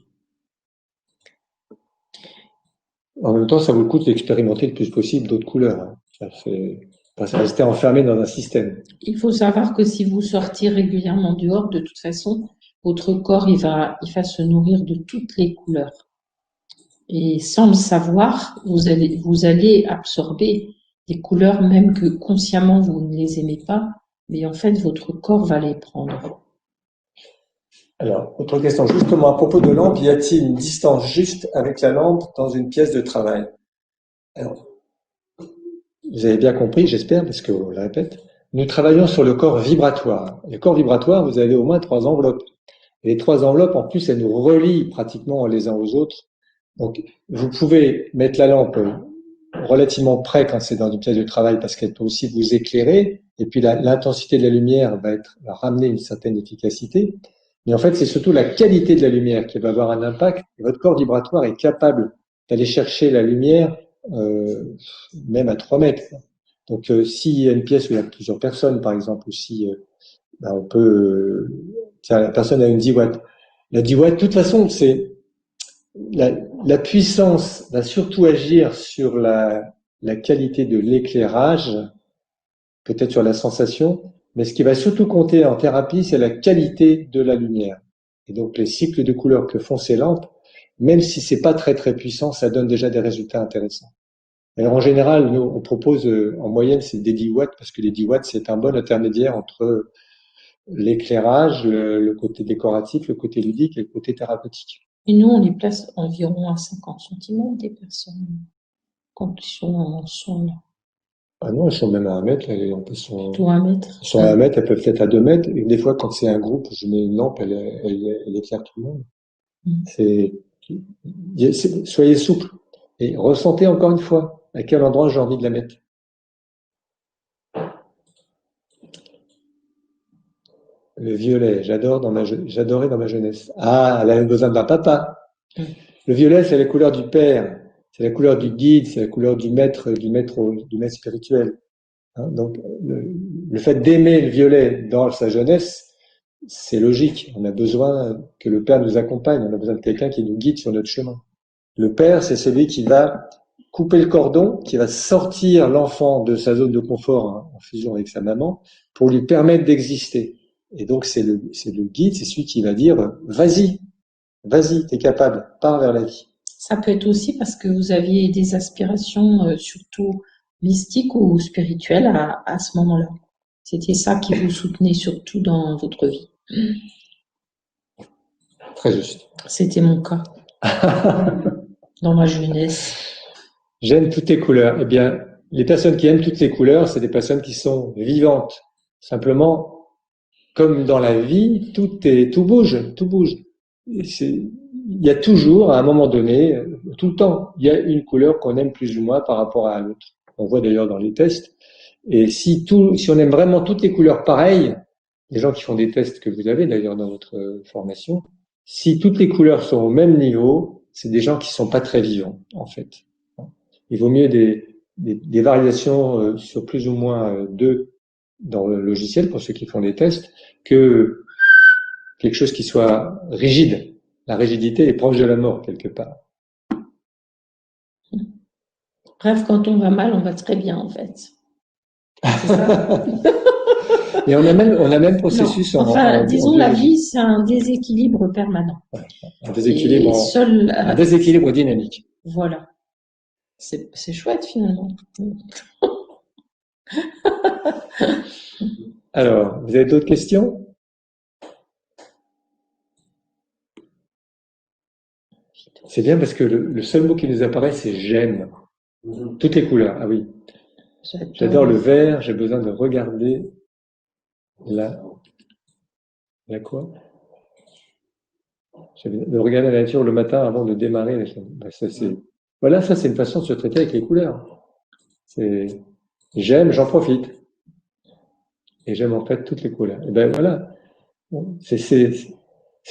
En même temps, ça vaut le coup d'expérimenter le plus possible d'autres couleurs. Hein. Ça fait pas rester enfermé dans un système.
Il faut savoir que si vous sortez régulièrement dehors, de toute façon, votre corps, il va se nourrir de toutes les couleurs. Et sans le savoir, vous allez absorber des couleurs même que consciemment vous ne les aimez pas, mais en fait, votre corps va les prendre.
Alors, autre question, justement, à propos de lampe, y a-t-il une distance juste avec la lampe dans une pièce de travail? Alors, vous avez bien compris, j'espère, parce que je le répète, nous travaillons sur le corps vibratoire. Le corps vibratoire, vous avez au moins 3 enveloppes. Et les 3 enveloppes, en plus, elles nous relient pratiquement les uns aux autres. Donc, vous pouvez mettre la lampe relativement près quand c'est dans une pièce de travail parce qu'elle peut aussi vous éclairer. Et puis, l'intensité de la lumière va ramener une certaine efficacité. Mais en fait, c'est surtout la qualité de la lumière qui va avoir un impact. Et votre corps vibratoire est capable d'aller chercher la lumière même à 3 mètres. Donc, s'il y a une pièce où il y a plusieurs personnes, par exemple, ou si on peut... tiens, la personne a une 10 watts. La 10 watts, de toute façon, c'est la puissance va surtout agir sur la qualité de l'éclairage, peut-être sur la sensation, mais ce qui va surtout compter en thérapie, c'est la qualité de la lumière. Et donc, les cycles de couleurs que font ces lampes, même si c'est pas très très puissant, ça donne déjà des résultats intéressants. Alors en général, nous, on propose en moyenne, c'est des 10 watts, parce que les 10 watts, c'est un bon intermédiaire entre l'éclairage, le côté décoratif, le côté ludique et le côté thérapeutique.
Et nous, on les place environ à 50 cm des personnes quand ils sont en soins.
Ah non, elles sont même à 1 mètre, les lampes
Plutôt 1 mètre.
sont à 1 mètre, elles peuvent être à 2 mètres. Et des fois, quand c'est un groupe, je mets une lampe, elle éclaire tout le monde. Soyez souple et ressentez encore une fois à quel endroit j'ai envie de la mettre. Le violet, j'adorais dans ma jeunesse. Ah, elle avait besoin d'un papa. Le violet, c'est la couleur du père, c'est la couleur du guide, c'est la couleur du maître spirituel. Hein, donc, le fait d'aimer le violet dans sa jeunesse, c'est logique. On a besoin que le père nous accompagne, on a besoin de quelqu'un qui nous guide sur notre chemin. Le père, c'est celui qui va couper le cordon, qui va sortir l'enfant de sa zone de confort hein, en fusion avec sa maman pour lui permettre d'exister. Et donc, c'est le guide, c'est celui qui va dire, vas-y, t'es capable, pars vers la vie.
Ça peut être aussi parce que vous aviez des aspirations surtout mystiques ou spirituelles à ce moment-là. C'était ça qui vous soutenait surtout dans votre vie.
Très juste.
C'était mon cas. Dans ma jeunesse.
J'aime toutes les couleurs. Eh bien, les personnes qui aiment toutes les couleurs, c'est des personnes qui sont vivantes. Simplement, comme dans la vie, tout bouge, tout bouge. Il y a toujours, à un moment donné, tout le temps, il y a une couleur qu'on aime plus ou moins par rapport à l'autre. On voit d'ailleurs dans les tests. Et si on aime vraiment toutes les couleurs pareilles, les gens qui font des tests que vous avez d'ailleurs dans votre formation, si toutes les couleurs sont au même niveau, c'est des gens qui sont pas très vivants, en fait. Il vaut mieux des variations sur plus ou moins 2 dans le logiciel pour ceux qui font des tests que quelque chose qui soit rigide. La rigidité est proche de la mort quelque part.
Bref, quand on va mal, on va très bien en fait. C'est ça.
Et on a même processus
disons la vie, c'est un déséquilibre permanent.
Un déséquilibre dynamique.
Voilà. C'est chouette finalement.
Alors, vous avez d'autres questions? C'est bien parce que le seul mot qui nous apparaît, c'est j'aime. Toutes les couleurs, ah oui. J'adore le vert, j'ai besoin de regarder la quoi? De regarder la nature le matin avant de démarrer les choses. Ben, voilà, ça c'est une façon de se traiter avec les couleurs. J'aime, j'en profite. Et j'aime en fait toutes les couleurs. Et ben voilà, bon, c'est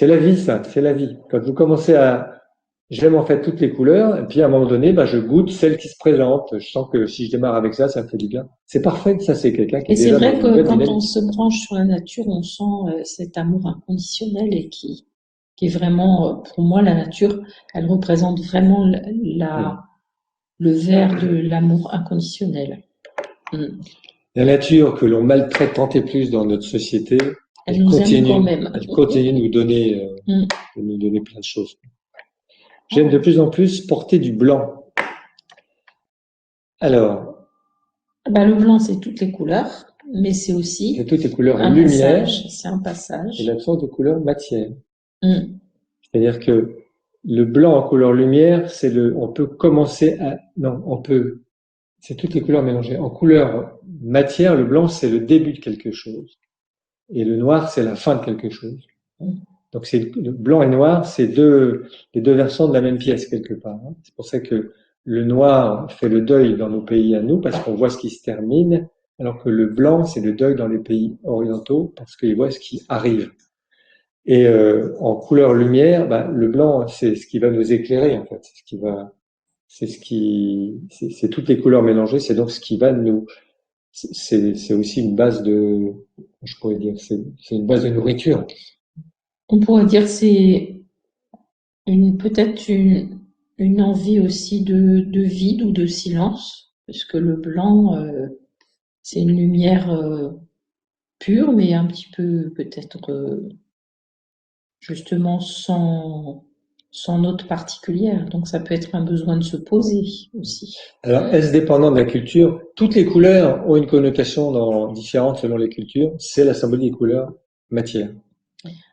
la vie ça, c'est la vie. Quand vous commencez à j'aime en fait toutes les couleurs, et puis à un moment donné, ben, je goûte celles qui se présentent. Je sens que si je démarre avec ça, ça me fait du bien. C'est parfait, ça c'est quelqu'un qui est
Et c'est
déjà dans
vrai
une
que
belle
quand on
dynamique.
se branche sur la nature, on sent cet amour inconditionnel et qui est vraiment, pour moi, la nature, elle représente vraiment le vert de l'amour inconditionnel. Mm.
La nature que l'on maltraite tant et plus dans notre société,
Elle nous aime quand même.
elle continue
Mm.
de nous donner plein de choses. J'aime de plus en plus porter du blanc. Alors,
Ben, le blanc, c'est toutes les couleurs, mais c'est
c'est
aussi
toutes les couleurs
un
lumière
passage. C'est un
et
passage.
l'absence de couleur matière.
Mm.
C'est-à-dire que le blanc en couleur lumière, on peut commencer à, non, c'est toutes les couleurs mélangées. En couleur matière, le blanc, c'est le début de quelque chose. Et le noir, c'est la fin de quelque chose. Donc le blanc et noir, c'est les deux versants de la même pièce quelque part. C'est pour ça que le noir fait le deuil dans nos pays à nous, parce qu'on voit ce qui se termine, alors que le blanc, c'est le deuil dans les pays orientaux, parce qu'ils voient ce qui arrive. Et en couleur lumière, bah, le blanc, c'est ce qui va nous éclairer en fait, c'est toutes les couleurs mélangées, c'est donc ce qui va nous, c'est aussi une base je pourrais dire, c'est une base de nourriture.
On pourrait dire c'est peut-être une envie aussi de vide ou de silence, parce que le blanc, c'est une lumière pure, mais un petit peu peut-être justement sans note particulière. Donc ça peut être un besoin de se poser aussi.
Alors, est-ce dépendant de la culture? Toutes les couleurs ont une connotation différente selon les cultures. C'est la symbolique des couleurs matière.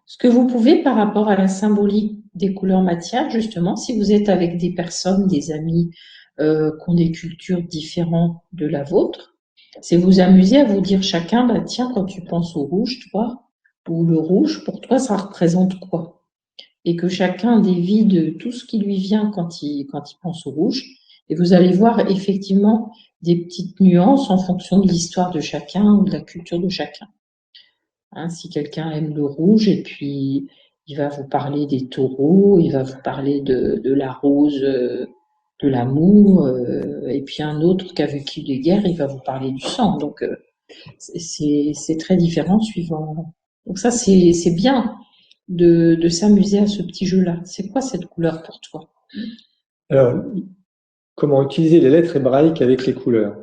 Ce que vous pouvez par rapport à la symbolique des couleurs matières, justement, si vous êtes avec des personnes, des amis qui ont des cultures différentes de la vôtre, c'est vous amuser à vous dire chacun, bah tiens, quand tu penses au rouge, toi, ou le rouge, pour toi, ça représente quoi? Et que chacun dévide tout ce qui lui vient quand il pense au rouge. Et vous allez voir effectivement des petites nuances en fonction de l'histoire de chacun ou de la culture de chacun. Hein, si quelqu'un aime le rouge, et puis il va vous parler des taureaux, il va vous parler de la rose, de l'amour, et puis un autre qui a vécu des guerres, il va vous parler du sang. Donc c'est très différent suivant. Donc ça c'est bien de s'amuser à ce petit jeu-là. C'est quoi cette couleur pour toi?
Alors, comment utiliser les lettres hébraïques avec les couleurs?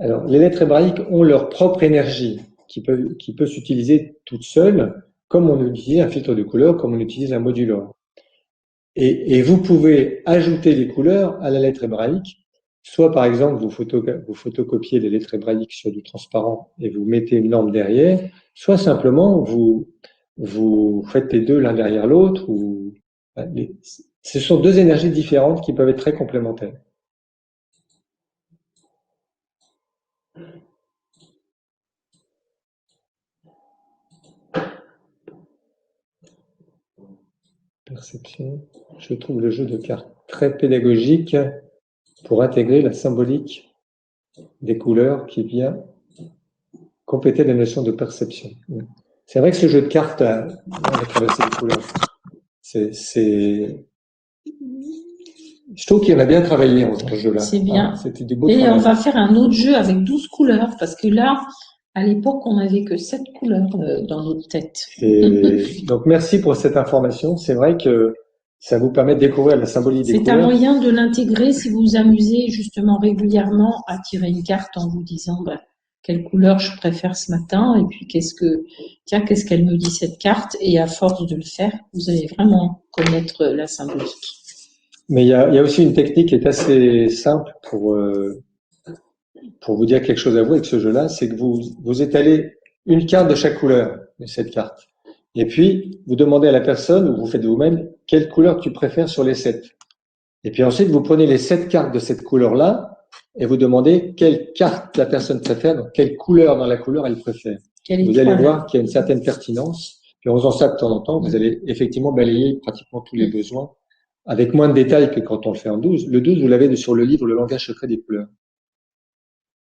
Alors, les lettres hébraïques ont leur propre énergie qui peut s'utiliser toute seule, comme on utilise un filtre de couleur, comme on utilise un modulor. Et vous pouvez ajouter des couleurs à la lettre hébraïque. Soit, par exemple, vous photocopiez les lettres hébraïques sur du transparent et vous mettez une lampe derrière, soit simplement vous faites les deux l'un derrière l'autre. Ce sont deux énergies différentes qui peuvent être très complémentaires. Perception. Je trouve le jeu de cartes très pédagogique pour intégrer la symbolique des couleurs qui vient compléter la notion de perception. C'est vrai que ce jeu de cartes a traversé les couleurs. Je trouve qu'il en a bien travaillé dans ce jeu-là.
C'est bien.
C'était du beau
Et
travail.
on va faire un autre jeu avec 12 couleurs, parce que là, à l'époque, on n'avait que 7 couleurs dans notre tête.
Donc, merci pour cette information. C'est vrai que ça vous permet de découvrir la symbolique des couleurs.
C'est un moyen de l'intégrer si vous vous amusez justement régulièrement à tirer une carte en vous disant bah, quelle couleur je préfère ce matin et puis qu'est-ce qu'elle me dit cette carte, et à force de le faire, vous allez vraiment connaître la symbolique.
Mais il y a aussi une technique qui est assez simple pour vous dire quelque chose à vous avec ce jeu-là, c'est que vous étalez une carte de chaque couleur de cette carte. Et puis, vous demandez à la personne, ou vous faites vous-même, quelle couleur tu préfères sur les 7. Et puis ensuite, vous prenez les 7 cartes de cette couleur-là, et vous demandez quelle carte la personne préfère, donc quelle couleur dans la couleur elle préfère. Vous allez voir qu'il y a une certaine pertinence. Et en faisant ça de temps en temps, vous allez effectivement balayer pratiquement tous les besoins avec moins de détails que quand on le fait en 12. Le 12, vous l'avez sur le livre Le langage secret des couleurs.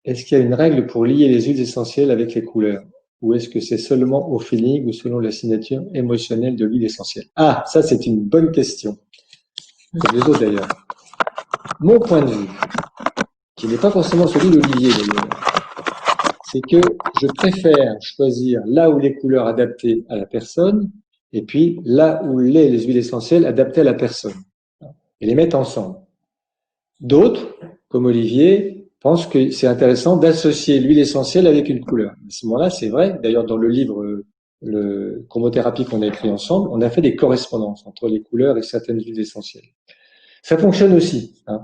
Est-ce qu'il y a une règle pour lier les huiles essentielles avec les couleurs? Ou est-ce que c'est seulement au feeling ou selon la signature émotionnelle de l'huile essentielle? Ah, ça c'est une bonne question. Comme les autres d'ailleurs. Mon point de vue, qui n'est pas forcément celui d'Olivier d'ailleurs, c'est que je préfère choisir là où les couleurs adaptées à la personne et puis là où les huiles essentielles adaptées à la personne. Et les mettre ensemble. D'autres, comme Olivier, pensent que c'est intéressant d'associer l'huile essentielle avec une couleur. À ce moment-là, c'est vrai. D'ailleurs, dans le livre le chromothérapie qu'on a écrit ensemble, on a fait des correspondances entre les couleurs et certaines huiles essentielles. Ça fonctionne aussi. Hein.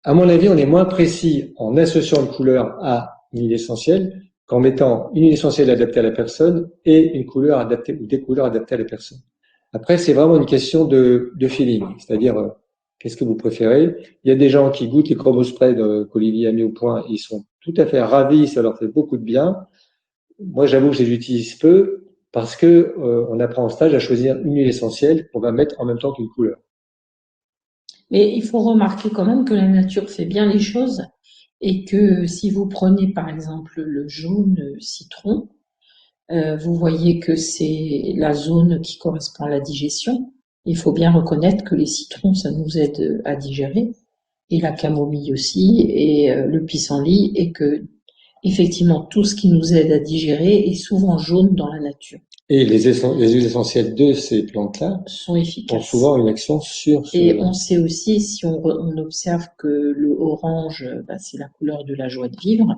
À mon avis, on est moins précis en associant une couleur à une huile essentielle qu'en mettant une huile essentielle adaptée à la personne et une couleur adaptée ou des couleurs adaptées à la personne. Après, c'est vraiment une question de feeling, c'est-à-dire qu'est-ce que vous préférez. Il y a des gens qui goûtent les chromospread qu'Olivier a mis au point, ils sont tout à fait ravis, ça leur fait beaucoup de bien. Moi, j'avoue que je les utilise peu parce que on apprend en stage à choisir une huile essentielle qu'on va mettre en même temps qu'une couleur.
Mais il faut remarquer quand même que la nature fait bien les choses et que si vous prenez par exemple le jaune citron, vous voyez que c'est la zone qui correspond à la digestion. Il faut bien reconnaître que les citrons, ça nous aide à digérer, et la camomille aussi, et le pissenlit, et que effectivement tout ce qui nous aide à digérer est souvent jaune dans la nature.
Et les huiles essentielles de ces plantes-là
sont efficaces.
Ont souvent une action sur ce...
Et on sait aussi, si on observe que le orange, c'est la couleur de la joie de vivre,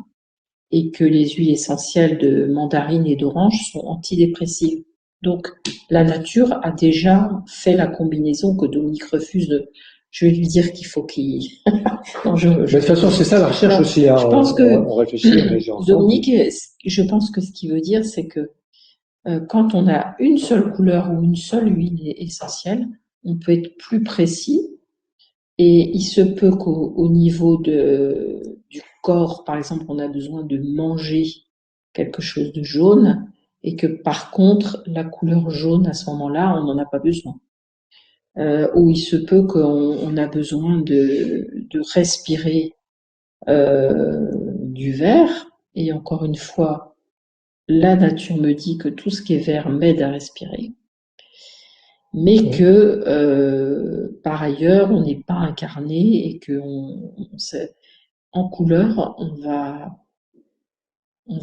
et que les huiles essentielles de mandarine et d'orange sont antidépressives. Donc, la nature a déjà fait la combinaison que Dominique refuse de... Je vais lui dire qu'il faut qu'il...
non, de toute façon, c'est ça la recherche aussi. Hein.
Je pense
on réfléchit, on agit ensemble.
Dominique, je pense que ce qu'il veut dire, c'est que quand on a une seule couleur ou une seule huile essentielle, on peut être plus précis. Et il se peut qu'au niveau du corps, par exemple, on a besoin de manger quelque chose de jaune et que par contre, la couleur jaune, à ce moment-là, on n'en a pas besoin. Ou il se peut qu'on a besoin de respirer du vert. Et encore une fois, la nature me dit que tout ce qui est vert m'aide à respirer. Mais que par ailleurs, on n'est pas incarné et que en couleur, on va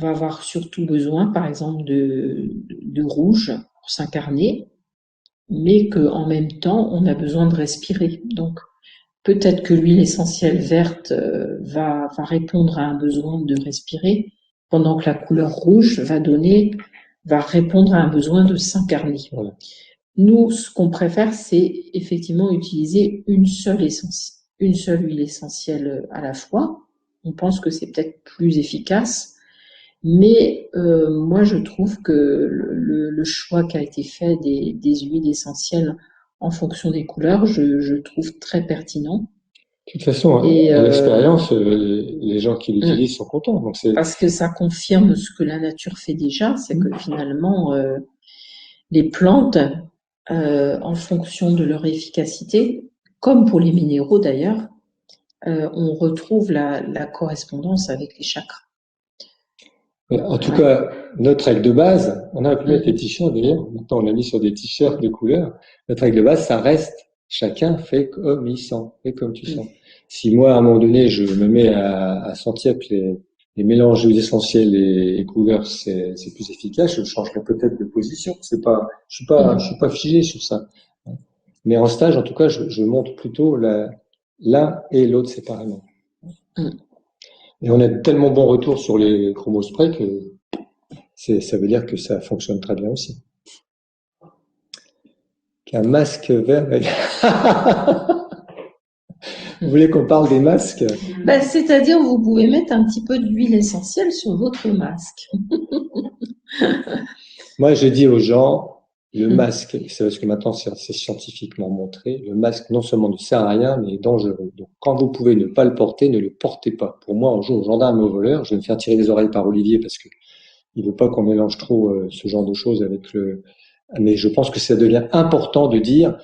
avoir surtout besoin, par exemple, de rouge pour s'incarner, mais qu'en même temps, on a besoin de respirer. Donc, peut-être que l'huile essentielle verte va répondre à un besoin de respirer, pendant que la couleur rouge va répondre à un besoin de s'incarner. Voilà. Nous, ce qu'on préfère, c'est effectivement utiliser une seule huile essentielle à la fois. On pense que c'est peut-être plus efficace, mais moi, je trouve que le choix qui a été fait des huiles essentielles en fonction des couleurs, je trouve très pertinent.
De toute façon, à l'expérience, les gens qui l'utilisent sont contents. Donc
parce que ça confirme ce que la nature fait déjà, c'est que finalement, les plantes, en fonction de leur efficacité, comme pour les minéraux d'ailleurs, on retrouve la correspondance avec les chakras.
En tout cas, notre règle de base, on a pu mettre les t-shirts d'ailleurs, maintenant on l'a mis sur des t-shirts de couleur, notre règle de base, ça reste, chacun fait comme il sent, fait comme tu sens. Si moi, à un moment donné, je me mets à sentir que les mélanges d'huiles essentielles et couleurs, c'est plus efficace, je changerai peut-être de position. C'est pas, je suis pas figé sur ça. Mais en stage, en tout cas, je montre plutôt l'un et l'autre séparément. Et on a tellement bon retour sur les chromospray que ça veut dire que ça fonctionne très bien aussi. Qu'un masque vert. Vous voulez qu'on parle des masques?
C'est-à-dire, vous pouvez mettre un petit peu d'huile essentielle sur votre masque.
Moi, je dis aux gens, le masque, c'est parce que maintenant c'est scientifiquement montré, le masque non seulement ne sert à rien, mais est dangereux. Donc, quand vous pouvez ne pas le porter, ne le portez pas. Pour moi, on joue aux gendarmes et aux voleurs. Je vais me faire tirer les oreilles par Olivier parce que il veut pas qu'on mélange trop ce genre de choses avec Mais je pense que ça devient important de dire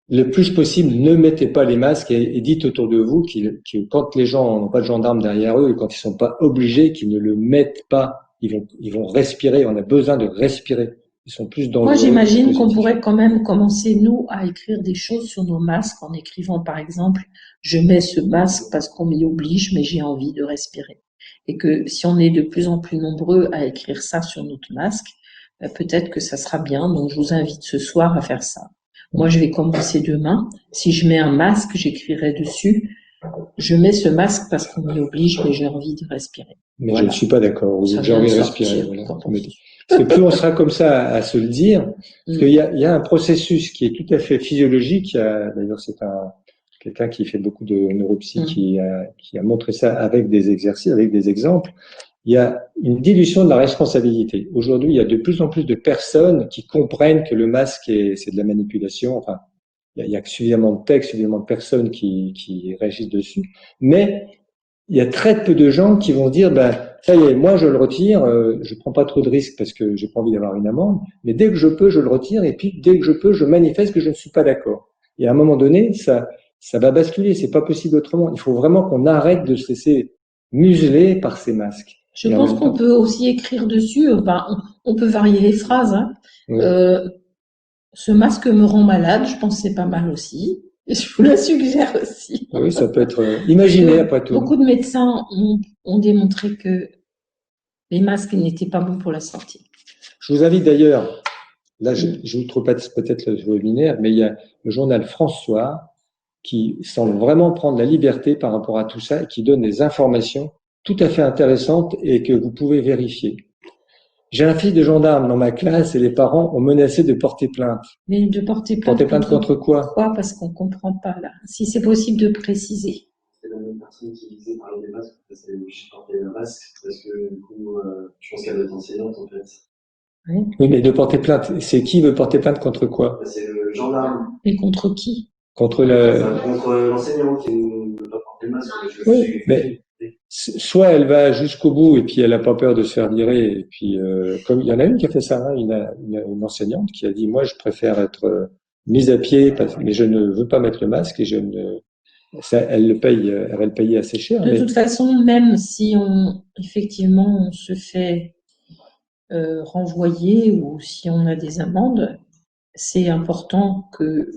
le plus possible, ne mettez pas les masques et dites autour de vous que quand les gens n'ont pas de gendarmes derrière eux et quand ils sont pas obligés, qu'ils ne le mettent pas, ils vont respirer. On a besoin de respirer. Ils sont plus dangereux.
Moi, j'imagine qu'on pourrait quand même commencer, nous, à écrire des choses sur nos masques en écrivant, par exemple, je mets ce masque parce qu'on m'y oblige, mais j'ai envie de respirer. Et que si on est de plus en plus nombreux à écrire ça sur notre masque, peut-être que ça sera bien. Donc, je vous invite ce soir à faire ça. Moi, je vais commencer demain. Si je mets un masque, j'écrirai dessus, je mets ce masque parce qu'on m'y oblige, mais j'ai envie de respirer.
Mais
voilà.
Je ne suis pas d'accord. Vous avez envie de respirer. Voilà.
Parce
que plus on sera comme ça à se le dire, parce qu'il y a un processus qui est tout à fait physiologique. D'ailleurs, c'est quelqu'un qui fait beaucoup de neuropsy qui a montré ça avec des exercices, avec des exemples. Il y a une dilution de la responsabilité. Aujourd'hui, il y a de plus en plus de personnes qui comprennent que le masque c'est de la manipulation. Enfin, il y a suffisamment de textes, suffisamment de personnes qui réagissent dessus. Mais il y a très peu de gens qui vont dire, ça y est, moi je le retire, je prends pas trop de risques parce que j'ai pas envie d'avoir une amende, mais dès que je peux, je le retire et puis dès que je peux, je manifeste que je ne suis pas d'accord. Et à un moment donné, ça va basculer, c'est pas possible autrement. Il faut vraiment qu'on arrête de se laisser museler par ces masques.
Je pense qu'on peut aussi écrire dessus, on peut varier les phrases. Hein. Oui. Ce masque me rend malade, je pense que c'est pas mal aussi. Et je vous le suggère aussi.
Oui, ça peut être imaginé après tout.
Beaucoup de médecins ont démontré que les masques n'étaient pas bons pour la santé.
Je vous invite d'ailleurs, là je vous trouve peut-être le webinaire, mais il y a le journal François qui semble vraiment prendre la liberté par rapport à tout ça et qui donne des informations tout à fait intéressantes et que vous pouvez vérifier. J'ai un fils de gendarme dans ma classe et les parents ont menacé de porter plainte.
Mais de porter plainte,
contre quoi?
Pourquoi? Parce qu'on comprend pas là. Si c'est possible de préciser.
C'est la même personne qui disait parler des masques, parce qu'elle est obligée de porter le masque, parce que du coup, je pense qu'elle doit être enseignante en fait.
Oui, mais de porter plainte, c'est qui veut porter plainte contre quoi?
C'est le gendarme.
Et contre qui?
Contre
l'enseignant qui ne veut pas porter le masque.
Oui, mais soit elle va jusqu'au bout et puis elle n'a pas peur de se faire virer. Et puis, comme il y en a une qui a fait ça, hein, une enseignante qui a dit, moi, je préfère être mise à pied, mais je ne veux pas mettre le masque et elle va le payer assez cher.
De toute façon, même si effectivement, on se fait renvoyer ou si on a des amendes, c'est important que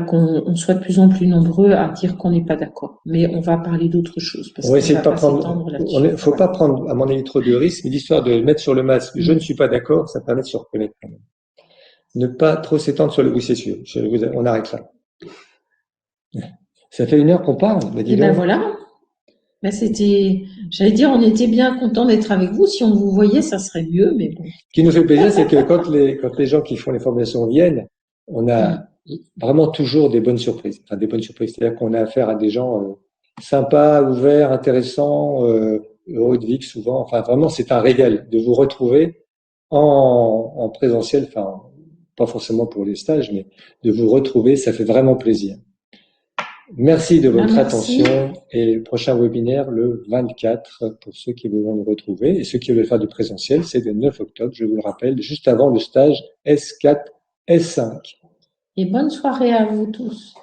qu'on soit de plus en plus nombreux à dire qu'on n'est pas d'accord. Mais on va parler d'autre chose.
On va essayer de pas prendre. Il faut pas prendre, à mon avis, trop de risques. Mais l'histoire de mettre sur le masque, je ne suis pas d'accord, ça permet de se reconnaître quand même. Ne pas trop s'étendre sur le. Oui, c'est sûr. On arrête là. Ça fait 1 heure qu'on parle.
Et ben voilà. J'allais dire, on était bien content d'être avec vous. Si on vous voyait, ça serait mieux, mais bon.
Ce qui nous fait plaisir, c'est que quand les gens qui font les formations viennent, on a vraiment toujours des bonnes surprises. Enfin, des bonnes surprises. C'est-à-dire qu'on a affaire à des gens sympas, ouverts, intéressants, heureux de vivre souvent. Enfin, vraiment, c'est un régal de vous retrouver en présentiel. Enfin, pas forcément pour les stages, mais de vous retrouver, ça fait vraiment plaisir. Merci de votre attention et prochain webinaire le 24 pour ceux qui veulent nous retrouver et ceux qui veulent faire du présentiel, c'est le 9 octobre, je vous le rappelle, juste avant le stage S4, S5.
Et bonne soirée à vous tous.